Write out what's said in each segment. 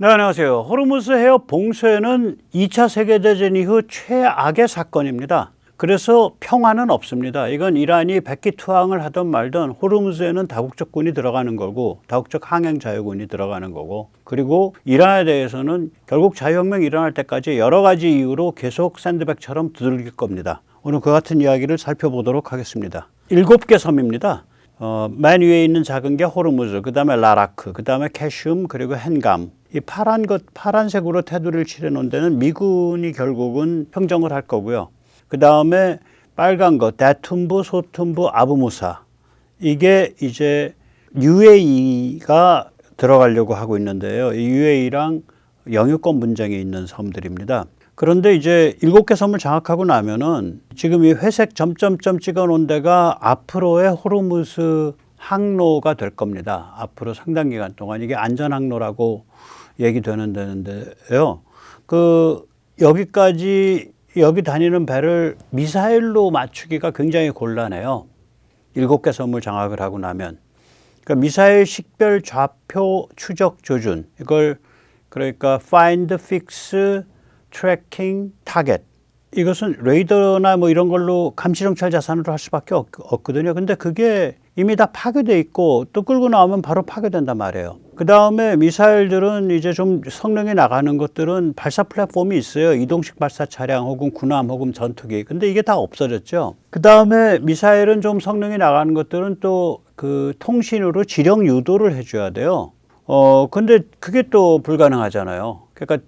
네, 안녕하세요. 호르무즈 해협 봉쇄는 2차 세계대전 이후 최악의 사건입니다. 그래서 평화는 없습니다. 이건 이란이 백기투항을 하든 말든 호르무즈에는 다국적군이 들어가는 거고 다국적 항행자유군이 들어가는 거고, 그리고 이란에 대해서는 결국 자유혁명이 일어날 때까지 여러 가지 이유로 계속 샌드백처럼 두들길 겁니다. 오늘 그 같은 이야기를 살펴보도록 하겠습니다. 7개 섬입니다. 맨 위에 있는 작은 게 호르무즈, 그 다음에 라라크, 그 다음에 캐슘, 그리고 헨감. 이 파란색으로 테두리를 칠해 놓은 데는 미군이 결국은 평정을 할 거고요. 그 다음에 빨간 거, 다툼부, 소툼부, 아부무사. 이게 이제 UAE가 들어가려고 하고 있는데요. 이 UAE랑 영유권 분쟁이 있는 섬들입니다. 그런데 이제 7개 섬을 장악하고 나면은 지금 이 회색 점점점 찍어 놓은 데가 앞으로의 호르무즈 항로가 될 겁니다. 앞으로 상당 기간 동안 이게 안전 항로라고 얘기되는 데는데요. 여기 다니는 배를 미사일로 맞추기가 굉장히 곤란해요. 7개 섬을 장악을 하고 나면. 그러니까 미사일 식별 좌표 추적 조준. 이걸 그러니까 find, fix, tracking, target. 이것은 레이더나 뭐 이런 걸로 감시정찰 자산으로 할 수밖에 없거든요. 근데 그게 이미 다 파괴돼 있고 또 끌고 나오면 바로 파괴된단 말이에요. 그 다음에 미사일들은 이제 좀 성능이 나가는 것들은 발사 플랫폼이 있어요. 이동식 발사 차량 혹은 군함 혹은 전투기. 근데 이게 다 없어졌죠. 그 다음에 미사일은 좀 성능이 나가는 것들은 또 그 통신으로 지령 유도를 해줘야 돼요. 근데 그게 또 불가능하잖아요. 그러니까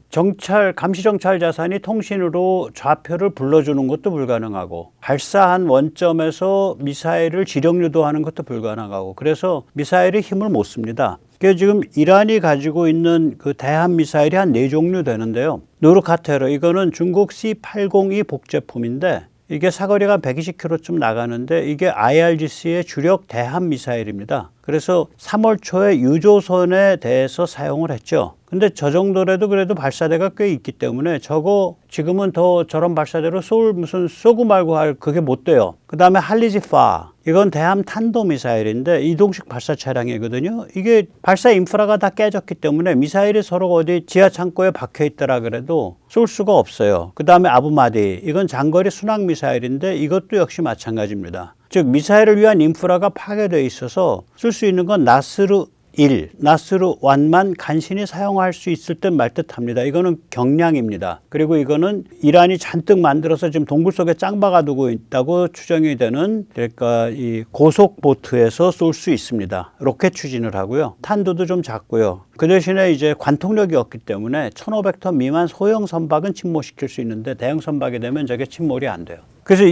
감시 정찰 자산이 통신으로 좌표를 불러주는 것도 불가능하고, 발사한 원점에서 미사일을 지령 유도하는 것도 불가능하고, 그래서 미사일이 힘을 못 씁니다. 그래서 지금 이란이 가지고 있는 그 대함 미사일이 한 4종류 되는데요. 노르카테르, 이거는 중국 C-802 복제품인데 이게 사거리가 120km쯤 나가는데 이게 IRGC의 주력 대함 미사일입니다. 그래서 3월 초에 유조선에 대해서 사용을 했죠. 근데 저 정도라도 그래도 발사대가 꽤 있기 때문에 지금은 더 저런 발사대로 쏘고 말고 할 그게 못 돼요. 그 다음에 할리지파, 이건 대함 탄도 미사일인데 이동식 발사 차량이거든요. 이게 발사 인프라가 다 깨졌기 때문에 미사일이 서로 어디 지하 창고에 박혀 있더라 그래도 쏠 수가 없어요. 그 다음에 아부마디, 이건 장거리 순항 미사일인데 이것도 역시 마찬가지입니다. 즉 미사일을 위한 인프라가 파괴되어 있어서 쓸 수 있는 건 나스르 1, 나스르 1만 간신히 사용할 수 있을 듯 말 듯합니다. 이거는 경량입니다. 그리고 이거는 이란이 잔뜩 만들어서 지금 동굴 속에 짱 박아두고 있다고 추정이 되는, 그러니까 이 고속 보트에서 쏠 수 있습니다. 로켓 추진을 하고요. 탄도도 좀 작고요. 그 대신에 이제 관통력이 없기 때문에 1,500톤 미만 소형 선박은 침몰시킬 수 있는데 대형 선박이 되면 저게 침몰이 안 돼요. 그래서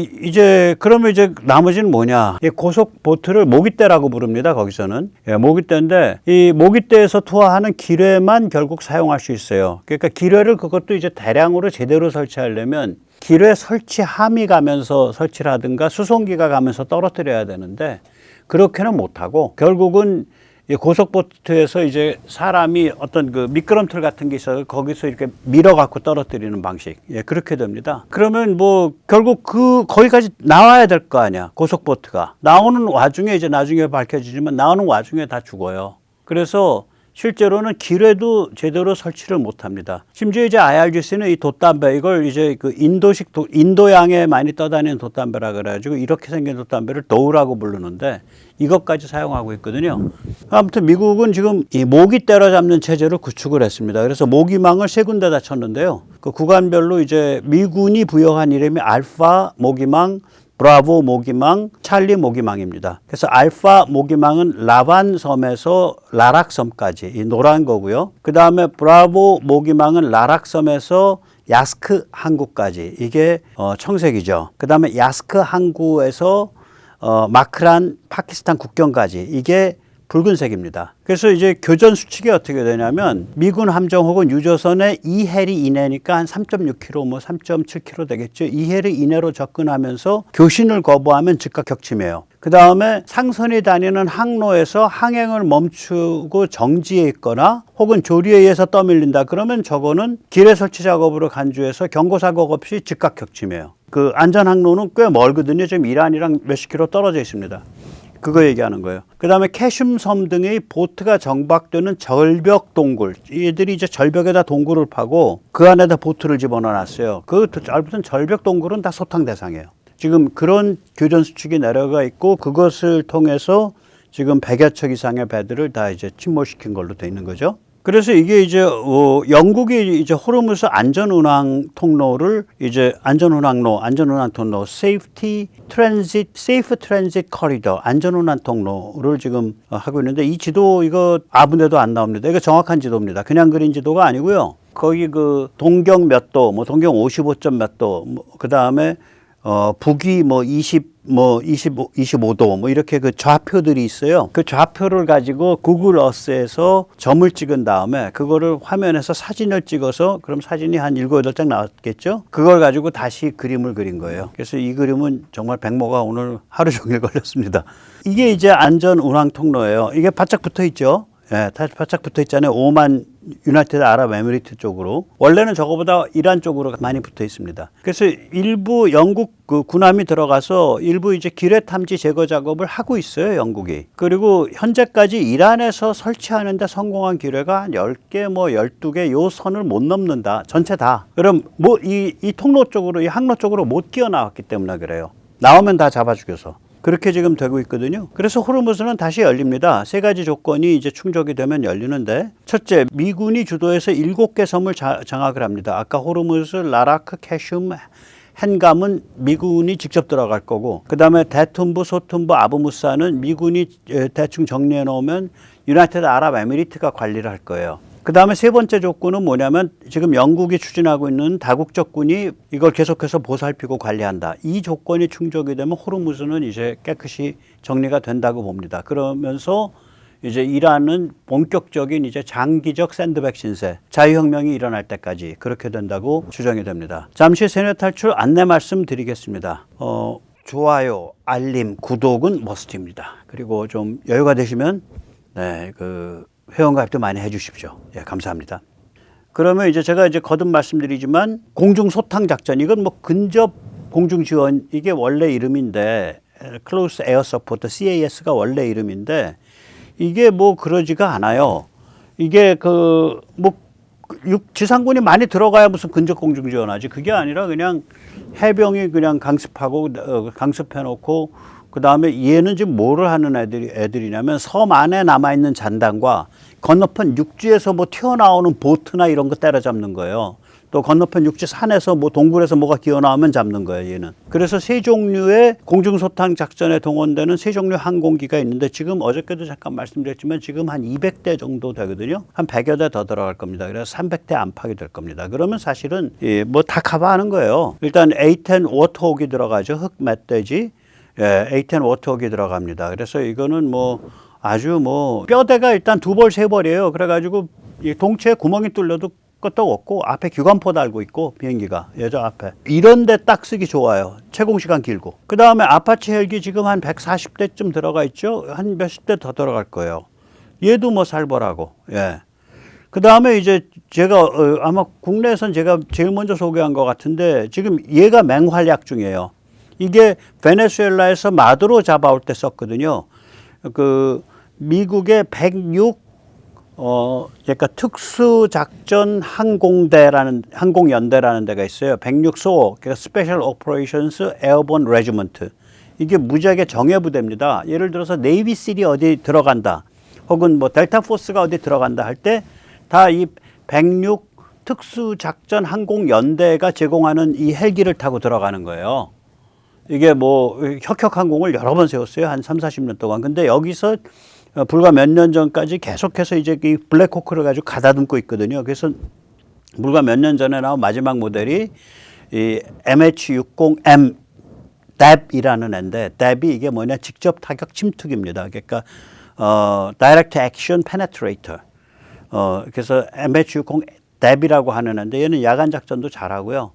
그러면 나머지는 뭐냐? 이 고속 보트를 모깃대라고 부릅니다. 거기서는. 모깃대인데 이 모깃대에서 투하하는 기뢰만 결국 사용할 수 있어요. 그러니까 기뢰를 그것도 이제 대량으로 제대로 설치하려면 기뢰 설치함이 가면서 설치를 하든가 수송기가 가면서 떨어뜨려야 되는데 그렇게는 못하고 결국은 이 고속보트에서 이제 사람이 어떤 그 미끄럼틀 같은 게 있어서 거기서 이렇게 밀어갖고 떨어뜨리는 방식. 그렇게 됩니다. 그러면 뭐 결국 거기까지 나와야 될 거 아니야. 고속보트가. 나오는 와중에 이제 나중에 밝혀지지만 나오는 와중에 다 죽어요. 그래서 실제로는 기뢰도 제대로 설치를 못 합니다. 심지어 이제 IRGC는 이 돛담배, 이걸 이제 그 인도양에 많이 떠다니는 돛담배라 그래가지고 이렇게 생긴 돛담배를 도우라고 부르는데 이것까지 사용하고 있거든요. 아무튼 미국은 지금 이 모기 때려잡는 체제를 구축을 했습니다. 그래서 모기망을 3군데다 쳤는데요. 그 구간별로 이제 미군이 부여한 이름이 알파 모기망, 브라보 모기망, 찰리 모기망입니다. 그래서 알파 모기망은 라반 섬에서 라락 섬까지, 이 노란 거고요. 그 다음에 브라보 모기망은 라락 섬에서 야스크 항구까지, 이게 청색이죠. 그 다음에 야스크 항구에서 마크란 파키스탄 국경까지, 이게 붉은색입니다. 그래서 이제 교전 수칙이 어떻게 되냐면 미군 함정 혹은 유조선의 2해리 이내니까 한 3.6km, 뭐 3.7km 되겠죠. 2해리 이내로 접근하면서 교신을 거부하면 즉각 격침해요. 그 다음에 상선이 다니는 항로에서 항행을 멈추고 정지해 있거나 혹은 조리에 의해서 떠밀린다. 그러면 저거는 기뢰 설치 작업으로 간주해서 경고사고 없이 즉각 격침해요. 그 안전 항로는 꽤 멀거든요. 지금 이란이랑 몇십 킬로 떨어져 있습니다. 그거 얘기하는 거예요. 그 다음에 캐슘 섬 등의 보트가 정박되는 절벽 동굴. 얘들이 이제 절벽에다 동굴을 파고 그 안에다 보트를 집어넣어 놨어요. 그 짧은 절벽 동굴은 다 소탕 대상이에요. 지금 그런 교전 수축이 내려가 있고 그것을 통해서 지금 100여 척 이상의 배들을 다 이제 침몰시킨 걸로 돼 있는 거죠. 그래서 이게 이제 영국이 이제 호르무즈 안전운항 통로를 이제 안전운항 통로, Safe Transit Corridor, 안전운항 통로를 지금 하고 있는데 이 지도 이거 아무데도 안 나옵니다. 이거 정확한 지도입니다. 그냥 그린 지도가 아니고요. 거기 그 동경 몇 도, 뭐 동경 55점 몇 도, 그 다음에 북위 25도 뭐 이렇게 그 좌표들이 있어요. 그 좌표를 가지고 구글 어스에서 점을 찍은 다음에 그거를 화면에서 사진을 찍어서 그럼 사진이 한 7, 8장 나왔겠죠? 그걸 가지고 다시 그림을 그린 거예요. 그래서 이 그림은 정말 백모가 오늘 하루 종일 걸렸습니다. 이게 이제 안전 운항 통로예요. 이게 바짝 붙어 있죠? 예, 다 바짝 붙어 있잖아요. 오만 유나이티드 아랍에미리트 쪽으로. 원래는 저거보다 이란 쪽으로 많이 붙어 있습니다. 그래서 일부 영국 그 군함이 들어가서 일부 이제 기뢰 탐지 제거 작업을 하고 있어요, 영국이. 그리고 현재까지 이란에서 설치하는데 성공한 기뢰가 한 10개, 뭐 12개 요 선을 못 넘는다. 전체 다. 그럼 뭐 이 통로 쪽으로, 이 항로 쪽으로 못 끼어 나왔기 때문에 그래요. 나오면 다 잡아 죽여서. 그렇게 지금 되고 있거든요. 그래서 호르무즈는 다시 열립니다. 세 가지 조건이 이제 충족이 되면 열리는데, 첫째, 미군이 주도해서 7개 섬을 장악을 합니다. 아까 호르무즈, 라라크, 캐슘, 헨감은 미군이 직접 들어갈 거고, 그 다음에 대툰부, 소툰부, 아부무사는 미군이 대충 정리해 놓으면 유나이티드 아랍에미리트가 관리를 할 거예요. 그 다음에 세 번째 조건은 뭐냐면 지금 영국이 추진하고 있는 다국적군이 이걸 계속해서 보살피고 관리한다. 이 조건이 충족이 되면 호르무즈는 이제 깨끗이 정리가 된다고 봅니다. 그러면서 이제 이란은 본격적인 이제 장기적 샌드백 신세, 자유혁명이 일어날 때까지 그렇게 된다고 추정이 됩니다. 잠시 세뇌 탈출 안내 말씀드리겠습니다. 좋아요, 알림, 구독은 머스트입니다. 그리고 좀 여유가 되시면 회원가입도 많이 해주십시오. 예, 감사합니다. 그러면 이제 제가 이제 거듭 말씀드리지만 공중 소탕 작전, 이건 뭐 근접 공중 지원, 이게 원래 이름인데 Close Air Support, CAS가 원래 이름인데 이게 뭐 그러지가 않아요. 이게 지상군이 많이 들어가야 무슨 근접 공중 지원하지. 그게 아니라 그냥 해병이 그냥 강습해놓고 그 다음에 얘는 지금 뭐를 하는 애들이냐면 섬 안에 남아있는 잔당과 건너편 육지에서 뭐 튀어나오는 보트나 이런 거 때려잡는 거예요. 또 건너편 육지 산에서 뭐 동굴에서 뭐가 기어나오면 잡는 거예요, 얘는. 그래서 세 종류의 공중소탕 작전에 동원되는 세 종류 항공기가 있는데 지금 어저께도 잠깐 말씀드렸지만 지금 한 200대 정도 되거든요. 한 100여 대 더 들어갈 겁니다. 그래서 300대 안팎이 될 겁니다. 그러면 사실은 뭐 다 커버하는 거예요. 일단 A-10 워터호기 들어가죠. 흑 멧돼지. 예, A-10 워터호기 들어갑니다. 그래서 이거는 뭐 아주 뭐 뼈대가 일단 2벌, 3벌이에요. 그래가지고 이 동체에 구멍이 뚫려도 것도 없고 앞에 기관포 달고 있고 비행기가 여자 앞에 이런 데 딱 쓰기 좋아요. 채공시간 길고. 그 다음에 아파치 헬기 지금 한 140대쯤 들어가 있죠. 한 몇십 대 더 들어갈 거예요. 얘도 뭐 살벌하고. 예. 그 다음에 이제 제가 아마 국내에선 제가 제일 먼저 소개한 것 같은데 지금 얘가 맹활약 중이에요. 이게 베네수엘라에서 마두로 잡아올 때 썼거든요. 그 미국의 106 그러니까 특수작전 항공연대라는 데가 있어요. 106소, 그러니까 Special Operations Airborne Regiment. 이게 무지하게 정예부대입니다. 예를 들어서 네이비실이 어디 들어간다, 혹은 뭐 델타 포스가 어디 들어간다 할 때 다 이 106 특수작전 항공연대가 제공하는 이 헬기를 타고 들어가는 거예요. 이게 뭐 혁혁항공을 여러 번 세웠어요. 한 3, 40년 동안. 근데 여기서 불과 몇 년 전까지 계속해서 이제 이 블랙호크를 가지고 가다듬고 있거든요. 그래서 불과 몇 년 전에 나온 마지막 모델이 이 MH-60M DAB이라는 애인데, DAB이 이게 뭐냐, 직접 타격 침투기입니다. 그러니까 Direct Action Penetrator. 그래서 MH-60 DAB이라고 하는 애인데 얘는 야간 작전도 잘하고요.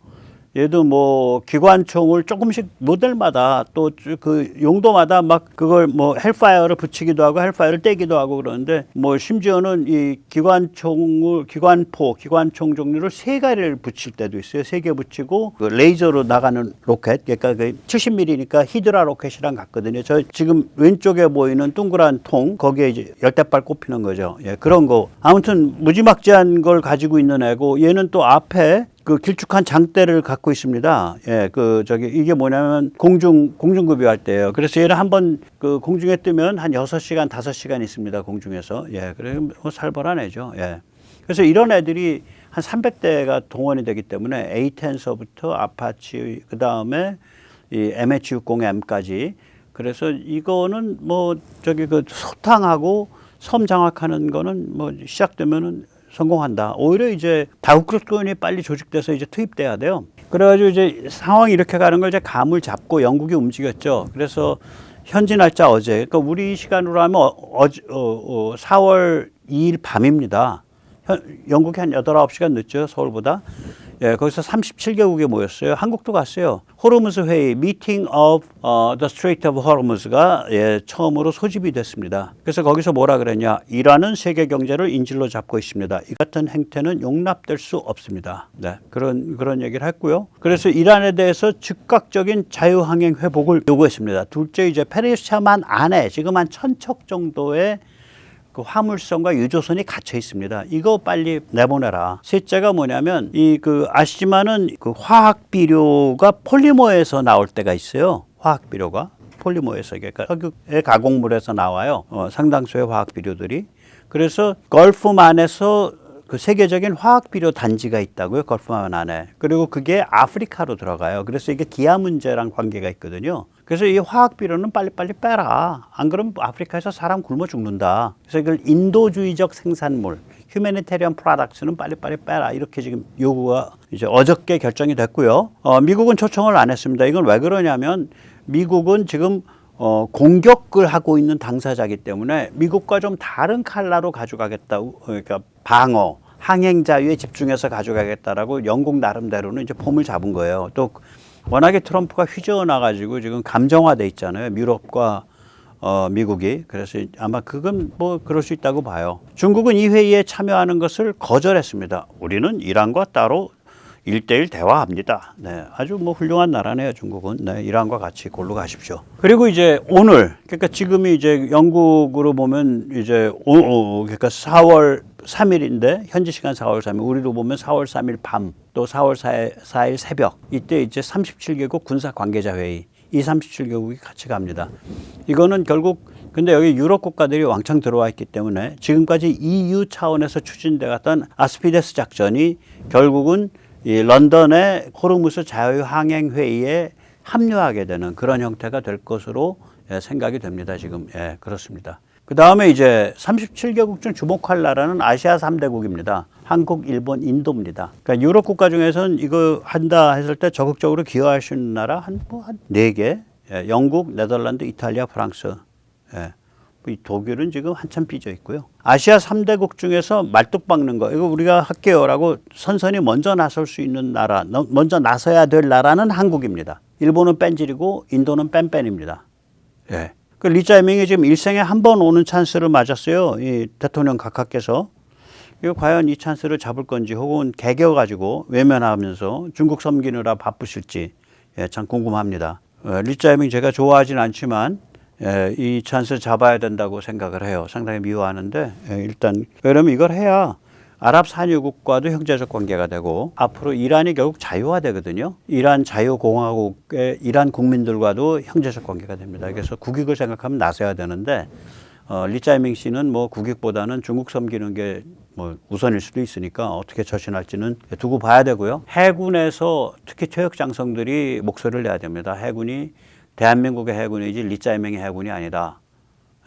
얘도 뭐 기관총을 조금씩 모델마다 또 그 용도마다 막 그걸 뭐 헬파이어를 붙이기도 하고 헬파이어를 떼기도 하고 그러는데 뭐 심지어는 이 기관총을 기관총 종류를 3가지를 붙일 때도 있어요. 3개 붙이고 그 레이저로 나가는 로켓, 그러니까 그 70mm니까 히드라 로켓이랑 같거든요. 저 지금 왼쪽에 보이는 동그란 통 거기에 이제 열대발 꼽히는 거죠. 예, 그런 거. 아무튼 무지막지한 걸 가지고 있는 애고 얘는 또 앞에 그 길쭉한 장대를 갖고 있습니다. 예, 그 저기 이게 뭐냐면 공중급유 할 때예요. 그래서 얘를 한번 그 공중에 뜨면 한 6시간, 5시간 있습니다. 공중에서. 예, 그래 뭐 살벌한 애죠. 예. 그래서 이런 애들이 한 300대가 동원이 되기 때문에 A-10서부터 아파치 그다음에 이 MH-60M까지 그래서 이거는 뭐 저기 그 소탕하고 섬 장악하는 거는 뭐 시작되면은 성공한다. 오히려 이제 다국적군이 빨리 조직돼서 이제 투입돼야 돼요. 그래가지고 이제 상황이 이렇게 가는 걸 이제 감을 잡고 영국이 움직였죠. 그래서 현지 날짜 어제, 그러니까 우리 시간으로 하면 4월 2일 밤입니다. 영국이 한 8, 9시간 늦죠, 서울보다. 예, 거기서 37개국이 모였어요. 한국도 갔어요. 호르무즈 회의, Meeting of the Strait of Hormuz가 예, 처음으로 소집이 됐습니다. 그래서 거기서 뭐라 그랬냐? 이란은 세계 경제를 인질로 잡고 있습니다. 이 같은 행태는 용납될 수 없습니다. 네, 그런 얘기를 했고요. 그래서 이란에 대해서 즉각적인 자유항행 회복을 요구했습니다. 둘째, 이제 페르시아만 안에 지금 한 1000척 정도의 그 화물선과 유조선이 갇혀 있습니다. 이거 빨리 내보내라. 셋째가 뭐냐면 이 그 아시지만은 그 화학 비료가 폴리머에서 나올 때가 있어요. 화학 비료가 폴리머에서 그러니까 석유의 가공물에서 나와요. 상당수의 화학 비료들이. 그래서 걸프만에서 그 세계적인 화학 비료 단지가 있다고요. 걸프만 안에. 그리고 그게 아프리카로 들어가요. 그래서 이게 기아 문제랑 관계가 있거든요. 그래서 이 화학 비료는 빨리빨리 빼라. 안 그러면 아프리카에서 사람 굶어 죽는다. 그래서 이걸 인도주의적 생산물, 휴메니테리언 프로덕트는 빨리빨리 빼라. 이렇게 지금 요구가 이제 어저께 결정이 됐고요. 미국은 초청을 안 했습니다. 이건 왜 그러냐면 미국은 지금 공격을 하고 있는 당사자이기 때문에 미국과 좀 다른 칼라로 가져가겠다고, 그러니까 방어, 항행 자유에 집중해서 가져가겠다라고 영국 나름대로는 이제 폼을 잡은 거예요. 또 워낙에 트럼프가 휘저어나가지고 지금 감정화돼 있잖아요. 유럽과 미국이. 그래서 아마 그건 뭐 그럴 수 있다고 봐요. 중국은 이 회의에 참여하는 것을 거절했습니다. 우리는 이란과 따로 1대1 대화합니다. 네, 아주 뭐 훌륭한 나라네요, 중국은. 네, 이란과 같이 골로 가십시오. 그리고 이제 오늘, 그러니까 지금이 이제 영국으로 보면 이제 그러니까 4월 3일인데 현지 시간 4월 3일, 우리로 보면 4월 3일 밤, 또 4월 4일 새벽, 이때 이제 37개국 군사 관계자 회의, 이 37개국이 같이 갑니다. 이거는 결국 근데 여기 유럽 국가들이 왕창 들어와 있기 때문에 지금까지 EU 차원에서 추진돼 갔던 아스피데스 작전이 결국은 이 런던의 호르무즈 자유항행회의에 합류하게 되는 그런 형태가 될 것으로 생각이 됩니다. 지금. 예, 그렇습니다. 그 다음에 이제 37개국 중 주목할 나라는 아시아 3대국입니다. 한국, 일본, 인도입니다. 그러니까 유럽 국가 중에서는 이거 한다 했을 때 적극적으로 기여할 수 있는 나라 한 4개. 예, 영국, 네덜란드, 이탈리아, 프랑스. 예. 이 독일은 지금 한참 삐져 있고요. 아시아 3대국 중에서 말뚝 박는 거, 이거 우리가 할게요라고 선선히 먼저 나설 수 있는 나라, 먼저 나서야 될 나라는 한국입니다. 일본은 뺀질이고 인도는 뺀뺀입니다. 예. 그 리짜이밍이 지금 일생에 한 번 오는 찬스를 맞았어요. 이 대통령 각하께서. 이거 과연 이 찬스를 잡을 건지 혹은 개겨가지고 외면하면서 중국 섬기느라 바쁘실지 예, 참 궁금합니다. 리짜이밍 제가 좋아하진 않지만 예, 이 찬스 잡아야 된다고 생각을 해요. 상당히 미워하는데 일단 왜냐면 이걸 해야 아랍 산유국과도 형제적 관계가 되고 앞으로 이란이 결국 자유화되거든요. 이란 자유공화국의 이란 국민들과도 형제적 관계가 됩니다. 그래서 국익을 생각하면 나서야 되는데 리짜이밍 씨는 뭐 국익보다는 중국 섬기는 게 뭐 우선일 수도 있으니까 어떻게 처신할지는 두고 봐야 되고요. 해군에서 특히 퇴역 장성들이 목소리를 내야 됩니다. 해군이 대한민국의 해군이지 리짜이밍의 해군이 아니다.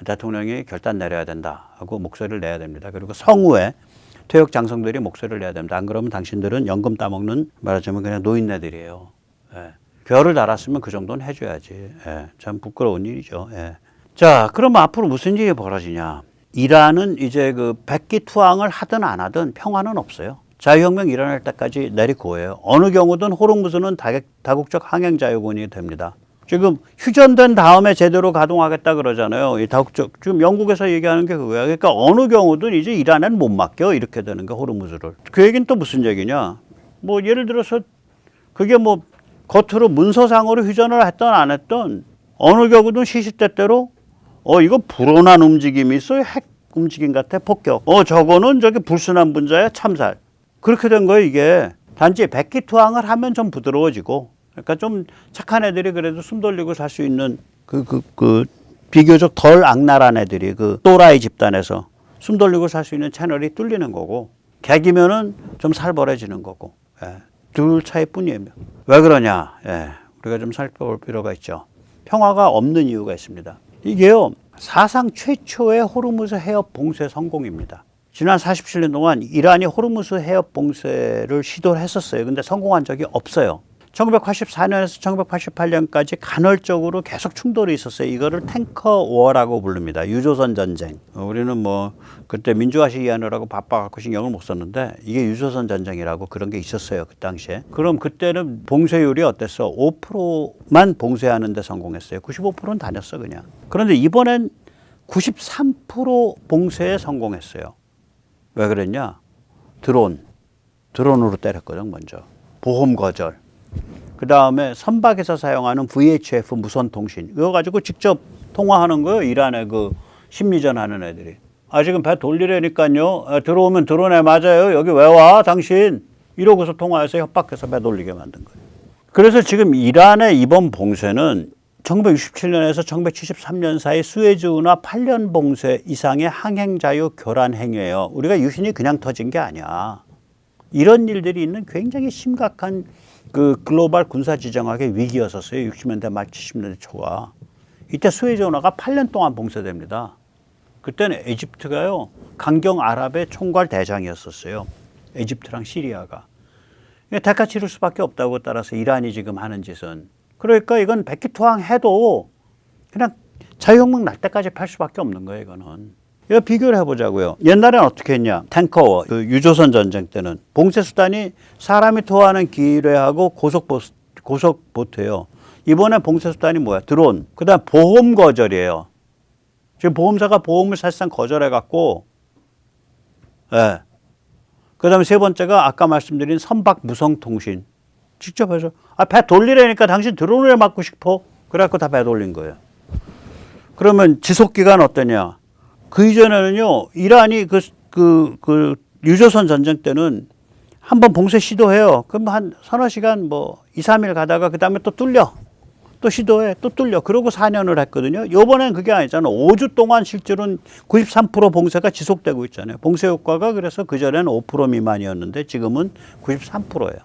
대통령이 결단 내려야 된다 하고 목소리를 내야 됩니다. 그리고 성우에 퇴역 장성들이 목소리를 내야 됩니다. 안 그러면 당신들은 연금 따먹는 말하자면 그냥 노인네들이에요. 예. 별을 달았으면 그 정도는 해줘야지. 예. 참 부끄러운 일이죠. 예. 자, 그럼 앞으로 무슨 일이 벌어지냐. 이란은 이제 그 백기투항을 하든 안 하든 평화는 없어요. 자유혁명 일어날 때까지 내리고예요. 어느 경우든 호르무즈는 다국적 항행자유권이 됩니다. 지금 휴전된 다음에 제대로 가동하겠다 그러잖아요. 이 다국적, 지금 영국에서 얘기하는 게 그거야. 그러니까 어느 경우든 이제 이란에는 못 맡겨. 이렇게 되는 거, 호르무즈를. 그 얘기는 또 무슨 얘기냐. 뭐 예를 들어서 그게 뭐 겉으로 문서상으로 휴전을 했던 안 했던 어느 경우든 시시때때로 이거 불온한 움직임이 있어요. 핵 움직임 같아. 폭격. 저거는 저기 불순한 분자야. 참살. 그렇게 된 거예요, 이게. 단지 백기투항을 하면 좀 부드러워지고, 그러니까 좀 착한 애들이 그래도 숨 돌리고 살 수 있는 비교적 덜 악랄한 애들이 그 또라이 집단에서 숨 돌리고 살 수 있는 채널이 뚫리는 거고, 개기면은 좀 살벌해지는 거고, 예. 둘 차이뿐이에요. 왜 그러냐? 예. 우리가 좀 살펴볼 필요가 있죠. 평화가 없는 이유가 있습니다. 이게요, 사상 최초의 호르무즈 해협 봉쇄 성공입니다. 지난 47년 동안 이란이 호르무즈 해협 봉쇄를 시도를 했었어요. 근데 성공한 적이 없어요. 1984년에서 1988년까지 간헐적으로 계속 충돌이 있었어요. 이거를 탱커 워라고 부릅니다. 유조선 전쟁. 우리는 뭐 그때 민주화 시위하느라고 바빠갖고 신경을 못 썼는데 이게 유조선 전쟁이라고 그런 게 있었어요. 그 당시에. 그럼 그때는 봉쇄율이 어땠어? 5%만 봉쇄하는 데 성공했어요. 95%는 다녔어 그냥. 그런데 이번엔 93% 봉쇄에 성공했어요. 왜 그랬냐? 드론으로 때렸거든 먼저. 보험 거절. 그 다음에 선박에서 사용하는 VHF 무선 통신. 이거 가지고 직접 통화하는 거예요. 이란에 그 심리전 하는 애들이. 지금 배 돌리려니까요. 들어오면 드론에 맞아요. 여기 왜 와? 당신. 이러고서 통화해서 협박해서 배 돌리게 만든 거예요. 그래서 지금 이란의 이번 봉쇄는 1967년에서 1973년 사이 수에즈 운하 8년 봉쇄 이상의 항행자유 교란 행위예요. 우리가 유신이 그냥 터진 게 아니야. 이런 일들이 있는 굉장히 심각한 그 글로벌 군사지정학의 위기였었어요. 60년대 말 70년대 초가. 이때 수에즈 운하가 8년 동안 봉쇄됩니다. 그때는 에집트가요, 강경 아랍의 총괄 대장이었었어요. 에집트랑 시리아가. 대가 치를 수밖에 없다고, 따라서 이란이 지금 하는 짓은. 그러니까 이건 백기투항 해도 그냥 자유혁명 날 때까지 팔 수밖에 없는 거예요, 이거는. 이거 비교를 해보자고요. 옛날엔 어떻게 했냐. 탱커워, 그 유조선 전쟁 때는 봉쇄 수단이 사람이 토하는 기뢰하고 고속보트예요. 이번에 봉쇄 수단이 뭐야? 드론. 그 다음 보험 거절이에요. 지금 보험사가 보험을 사실상 거절해갖고, 예. 그 다음에 세 번째가 아까 말씀드린 선박 무선통신. 직접 해서, 배 돌리라니까 당신 드론을 맞고 싶어? 그래갖고 다 배 돌린 거예요. 그러면 지속기간 어떠냐? 그 이전에는요, 이란이 유조선 전쟁 때는 한번 봉쇄 시도해요. 그럼 한 서너 시간 뭐 2, 3일 가다가 그 다음에 또 뚫려. 또 시도해. 또 뚫려. 그러고 4년을 했거든요. 요번엔 그게 아니잖아. 5주 동안 실제로는 93% 봉쇄가 지속되고 있잖아요. 봉쇄 효과가 그래서 그전에는 5% 미만이었는데 지금은 93%예요.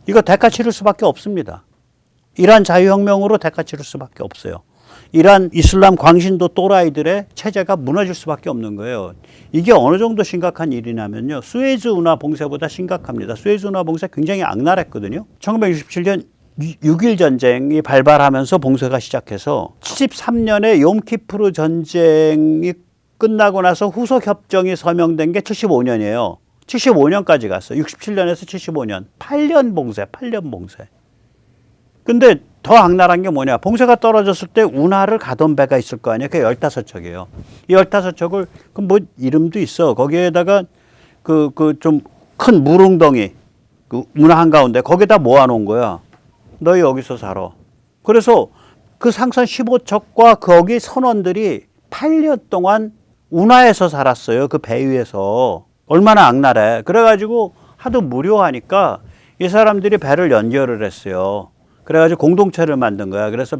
이거 대가 치를 수밖에 없습니다. 이란 자유혁명으로 대가 치를 수밖에 없어요. 이란 이슬람 광신도 또라이들의 체제가 무너질 수밖에 없는 거예요. 이게 어느 정도 심각한 일이냐면요. 수에즈 운하 봉쇄보다 심각합니다. 수에즈 운하 봉쇄 굉장히 악랄했거든요. 1967년 6.1 전쟁이 발발하면서 봉쇄가 시작해서 73년에 욤키프르 전쟁이 끝나고 나서 후속 협정이 서명된 게 75년이에요. 75년까지 갔어요. 67년에서 75년. 8년 봉쇄, 8년 봉쇄. 근데 더 악랄한 게 뭐냐. 봉쇄가 떨어졌을 때 운하를 가던 배가 있을 거 아니에요. 그게 15척이에요. 이 15척을, 그 뭐 이름도 있어. 거기에다가 좀 큰 물웅덩이, 그 운하 한가운데 거기다 모아놓은 거야. 너희 여기서 살아. 그래서 그 상선 15척과 거기 선원들이 8년 동안 운하에서 살았어요. 그 배 위에서. 얼마나 악랄해. 그래가지고 하도 무료하니까 이 사람들이 배를 연결을 했어요. 그래가지고 공동체를 만든 거야. 그래서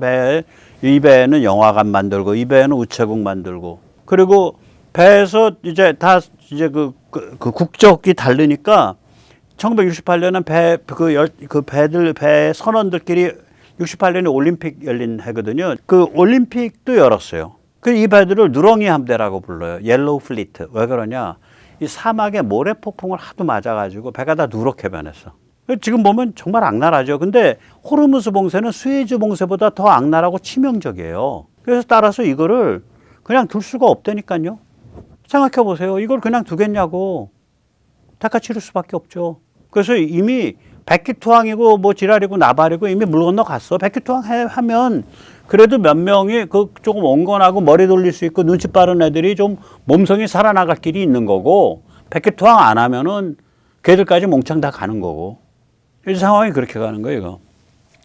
이 배에는 영화관 만들고, 이 배에는 우체국 만들고. 그리고 배에서 이제 다 이제 그 국적이 다르니까 1968년은 배 선원들끼리 68년에 올림픽 열린 해거든요. 그 올림픽도 열었어요. 이 배들을 누렁이 함대라고 불러요. 옐로우 플리트. 왜 그러냐? 이 사막에 모래폭풍을 하도 맞아가지고 배가 다 누렇게 변했어. 지금 보면 정말 악랄하죠. 근데 호르무즈 봉쇄는 수에즈 봉쇄보다 더 악랄하고 치명적이에요. 그래서 따라서 이거를 그냥 둘 수가 없다니까요. 생각해 보세요. 이걸 그냥 두겠냐고. 대가 치를 수밖에 없죠. 그래서 이미 백기투항이고 뭐 지랄이고 나발이고 이미 물 건너갔어. 백기투항 하면 그래도 몇 명이 그 조금 온건하고 머리 돌릴 수 있고 눈치 빠른 애들이 좀 몸성이 살아나갈 길이 있는 거고, 백기투항 안 하면은 걔들까지 몽창 다 가는 거고. 이 상황이 그렇게 가는 거예요, 이거.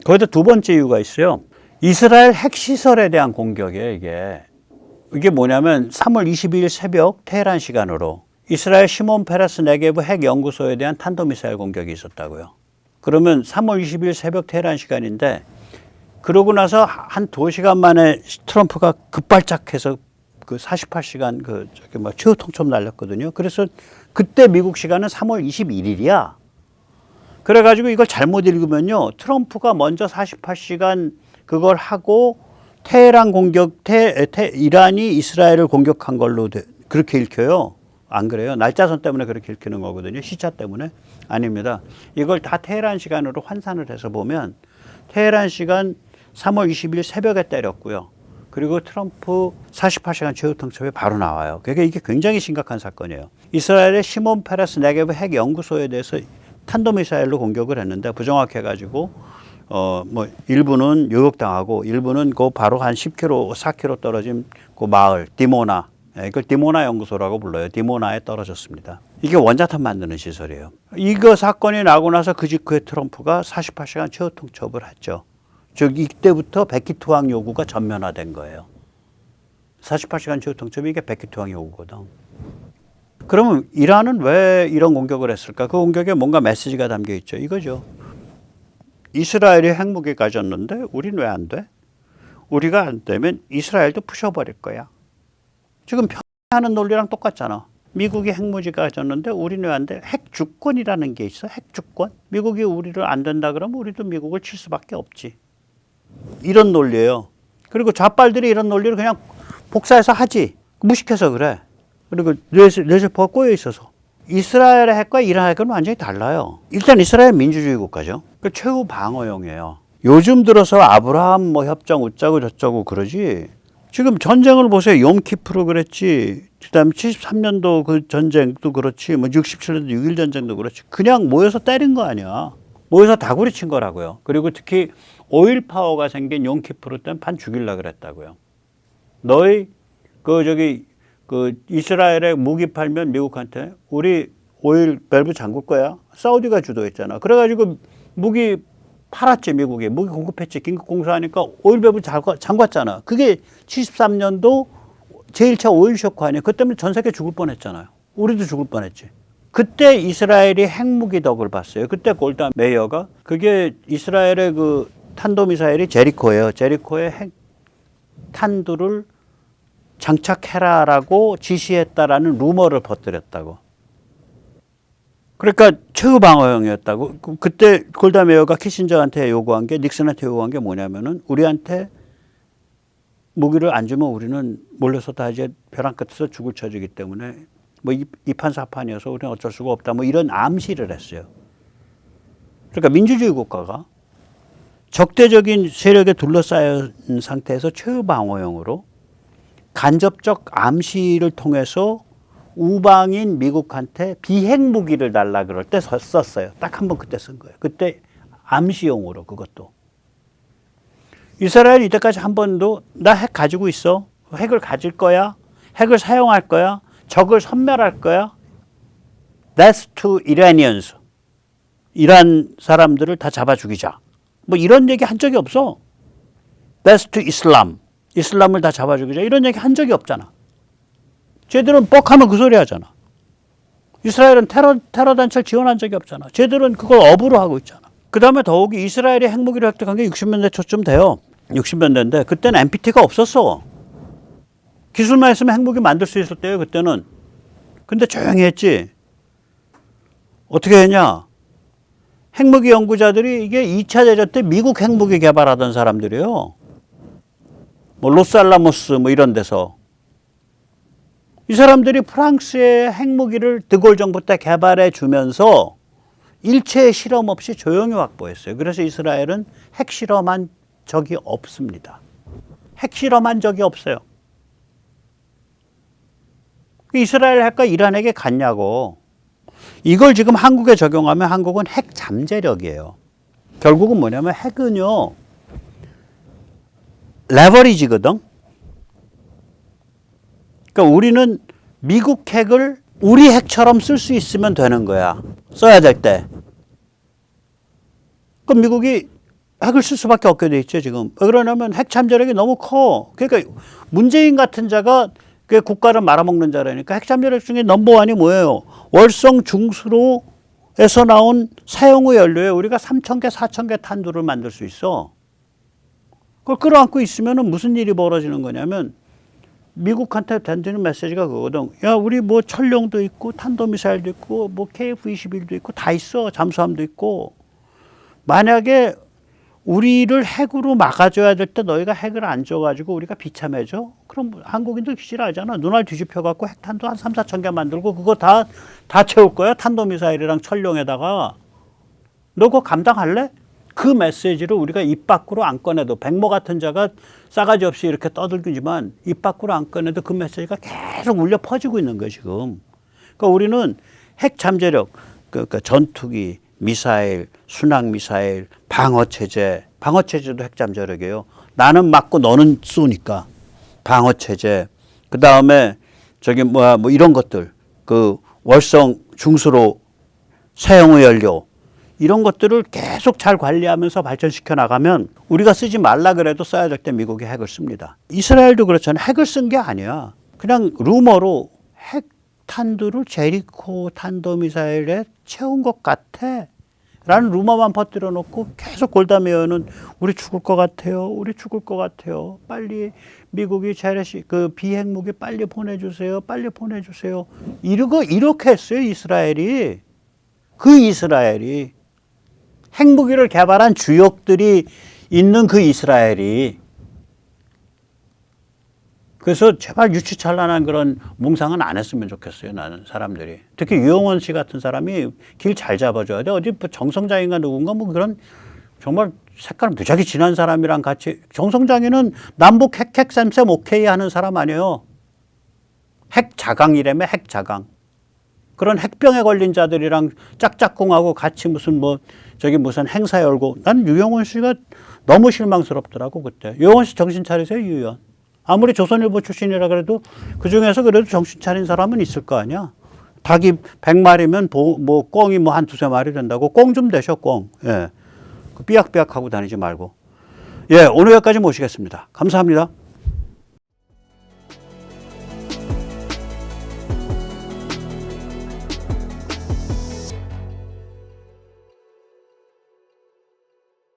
거기다 두 번째 이유가 있어요. 이스라엘 핵시설에 대한 공격이에요, 이게. 이게 뭐냐면 3월 22일 새벽 테헤란 시간으로 이스라엘 시몬 페레스 네게브 핵연구소에 대한 탄도미사일 공격이 있었다고요. 그러면 3월 20일 새벽 테헤란 시간인데, 그러고 나서 한 2시간 만에 트럼프가 급발작해서 그 48시간 그 저기 뭐 최후 통첩 날렸거든요. 그래서 그때 미국 시간은 3월 21일이야. 그래가지고 이걸 잘못 읽으면요, 트럼프가 먼저 48시간 그걸 하고 테헤란 공격, 이란이 이스라엘을 공격한 걸로 그렇게 읽혀요. 안 그래요? 날짜선 때문에 그렇게 읽히는 거거든요. 시차 때문에. 아닙니다. 이걸 다 테헤란 시간으로 환산을 해서 보면 테헤란 시간 3월 20일 새벽에 때렸고요. 그리고 트럼프 48시간 최후 통첩이 바로 나와요. 그러니까 이게 굉장히 심각한 사건이에요. 이스라엘의 시몬 페레스 네게브 핵연구소에 대해서 탄도미사일로 공격을 했는데 부정확해가지고 뭐 일부는 요격당하고 일부는 그 바로 한 10km, 4km 떨어진 그 마을 디모나, 이걸 디모나 연구소라고 불러요. 디모나에 떨어졌습니다. 이게 원자탄 만드는 시설이에요. 이거 사건이 나고 나서 그 직후에 트럼프가 48시간 최후 통첩을 했죠. 즉 이때부터 백기투항 요구가 전면화된 거예요. 48시간 최후 통첩이 이게 백기투항 요구거든. 그러면 이란은 왜 이런 공격을 했을까? 그 공격에 뭔가 메시지가 담겨 있죠. 이거죠. 이스라엘이 핵무기 가졌는데 우리는 왜 안 돼? 우리가 안 되면 이스라엘도 부셔버릴 거야. 지금 편하는 논리랑 똑같잖아. 미국이 핵무기 가졌는데 우리는 왜 안 돼? 핵주권이라는 게 있어. 핵주권. 미국이 우리를 안 된다 그러면 우리도 미국을 칠 수밖에 없지. 이런 논리예요. 그리고 좌빨들이 이런 논리를 그냥 복사해서 하지. 무식해서 그래. 그리고 뇌세포가 꼬여 있어서. 이스라엘의 핵과 이란 핵은 완전히 달라요. 일단 이스라엘 민주주의 국가죠. 그 최후 방어용이에요. 요즘 들어서 아브라함 뭐 협정 어쩌고 저쩌고 그러지. 지금 전쟁을 보세요. 욤키프로 그랬지. 그다음에 73년도 그 전쟁도 그렇지. 뭐 67년도 6.1 전쟁도 그렇지. 그냥 모여서 때린 거 아니야. 모여서 다구리 친 거라고요. 그리고 특히 오일 파워가 생긴 욤키프로 때는 판 죽이려고 그랬다고요. 너희 그 이스라엘에 무기 팔면 미국한테 우리 오일 밸브 잠글 거야. 사우디가 주도했잖아. 그래가지고 무기 팔았지. 미국에 무기 공급했지. 긴급 공사하니까 오일 밸브 잠갔잖아. 그게 73년도 제1차 오일 쇼크 아니야. 그 때문에 전 세계 죽을 뻔했잖아요. 우리도 죽을 뻔했지. 그때 이스라엘이 핵무기 덕을 봤어요. 그때 골다 메이어가 그게 이스라엘의 그 탄도미사일이 제리코예요. 제리코에 핵 탄두를 장착해라라고 지시했다라는 루머를 퍼뜨렸다고. 그러니까 최후 방어용이었다고. 그때 골다 메이어가 키신저한테 요구한 게, 닉슨한테 요구한 게 뭐냐면은 우리한테 무기를 안 주면 우리는 몰려서 다 이제 벼랑 끝에서 죽을 처지기 때문에 뭐 이판사판이어서 우리는 어쩔 수가 없다. 뭐 이런 암시를 했어요. 그러니까 민주주의 국가가 적대적인 세력에 둘러싸인 상태에서 최후 방어용으로 간접적 암시를 통해서 우방인 미국한테 비핵 무기를 달라 그럴 때 썼어요. 딱 한 번 그때 쓴 거예요. 그때 암시용으로. 그것도 이스라엘이 이때까지 한 번도 나 핵 가지고 있어. 핵을 가질 거야. 핵을 사용할 거야. 적을 섬멸할 거야. That's to Iranians. 이란 사람들을 다 잡아 죽이자. 뭐 이런 얘기 한 적이 없어. That's to Islam. 이슬람을 다 잡아 죽이자. 이런 얘기 한 적이 없잖아. 쟤들은 뻑하면 그 소리 하잖아. 이스라엘은 테러 단체를 지원한 적이 없잖아. 쟤들은 그걸 업으로 하고 있잖아. 그 다음에 더욱이 이스라엘이 핵무기를 획득한 게 60년대 초쯤 돼요. 60년대인데 그때는 NPT가 없었어. 기술만 했으면 핵무기 만들 수 있을 때요. 그때는. 근데 조용히 했지. 어떻게 했냐. 핵무기 연구자들이 이게 2차 대전 때 미국 핵무기 개발하던 사람들이에요. 뭐 로스알라모스 뭐 이런 데서. 이 사람들이 프랑스의 핵무기를 드골 정부 때 개발해 주면서 일체의 실험 없이 조용히 확보했어요. 그래서 이스라엘은 핵실험한 적이 없습니다. 핵실험한 적이 없어요. 이스라엘 핵과 이란에게 갔냐고. 이걸 지금 한국에 적용하면 한국은 핵 잠재력이에요. 결국은 뭐냐면 핵은요, 레버리지거든. 그러니까 우리는 미국 핵을 우리 핵처럼 쓸 수 있으면 되는 거야. 써야 될 때. 그럼 미국이 핵을 쓸 수밖에 없게 돼 있죠, 지금. 왜 그러냐면 핵 잠재력이 너무 커. 그러니까 문재인 같은 자가 그 국가를 말아먹는 자라니까 핵 잠재력 중에 넘버원이 뭐예요? 월성 중수로에서 나온 사용 후 연료에 우리가 3,000개, 4,000개 탄두를 만들 수 있어. 그걸 끌어안고 있으면 무슨 일이 벌어지는 거냐면 미국한테 던지는 메시지가 그거거든. 야, 우리 뭐 천룡도 있고 탄도미사일도 있고 뭐 KF-21도 있고 다 있어. 잠수함도 있고. 만약에 우리를 핵으로 막아줘야 될 때 너희가 핵을 안 줘가지고 우리가 비참해져? 그럼 한국인들 싫어하잖아. 눈알 뒤집혀갖고 핵탄도 한 3, 4천 개 만들고 그거 다 채울 거야. 탄도미사일이랑 천룡에다가. 너 그거 감당할래? 그 메시지를 우리가 입 밖으로 안 꺼내도 백모 같은 자가 싸가지 없이 이렇게 떠들기지만 입 밖으로 안 꺼내도 그 메시지가 계속 울려 퍼지고 있는 거예요, 지금. 그러니까 우리는 핵 잠재력, 그러니까 전투기, 미사일, 순항미사일, 방어체제, 방어체제도 핵 잠재력이에요. 나는 맞고 너는 쏘니까 방어체제. 그 다음에 저기 뭐 이런 것들, 그 월성 중수로 사용 후 연료. 이런 것들을 계속 잘 관리하면서 발전시켜 나가면 우리가 쓰지 말라 그래도 써야 될 때 미국이 핵을 씁니다. 이스라엘도 그렇잖아요. 핵을 쓴 게 아니야. 그냥 루머로 핵 탄두를 제리코 탄도미사일에 채운 것 같아. 라는 루머만 퍼뜨려 놓고 계속 골다메어는 우리 죽을 것 같아요. 우리 죽을 것 같아요. 빨리 미국이 재래식 그 비핵무기 빨리 보내주세요. 빨리 보내주세요. 이렇게 했어요. 이스라엘이. 그 이스라엘이. 핵무기를 개발한 주역들이 있는 그 이스라엘이. 그래서 제발 유치찬란한 그런 몽상은 안 했으면 좋겠어요. 나는 사람들이. 특히 유영원 씨 같은 사람이 길 잘 잡아줘야 돼. 어디 뭐 정성장인가 누군가 뭐 그런 정말 색깔 무지하게 진한 사람이랑 같이. 정성장이는 남북 핵 쌤 오케이 하는 사람 아니에요. 핵 자강이라며 핵 자강. 그런 핵병에 걸린 자들이랑 짝짝꿍하고 같이 무슨 행사 열고. 난 유영원 씨가 너무 실망스럽더라고 그때. 유영원 씨 정신 차리세요, 유 의원. 아무리 조선일보 출신이라 그래도 그중에서 그래도 정신 차린 사람은 있을 거 아니야. 닭이 100마리면 꿩이 한 두세 마리 된다고. 꿩 좀 되셔, 꿩. 예. 삐약삐약 하고 다니지 말고. 예, 오늘 여기까지 모시겠습니다. 감사합니다.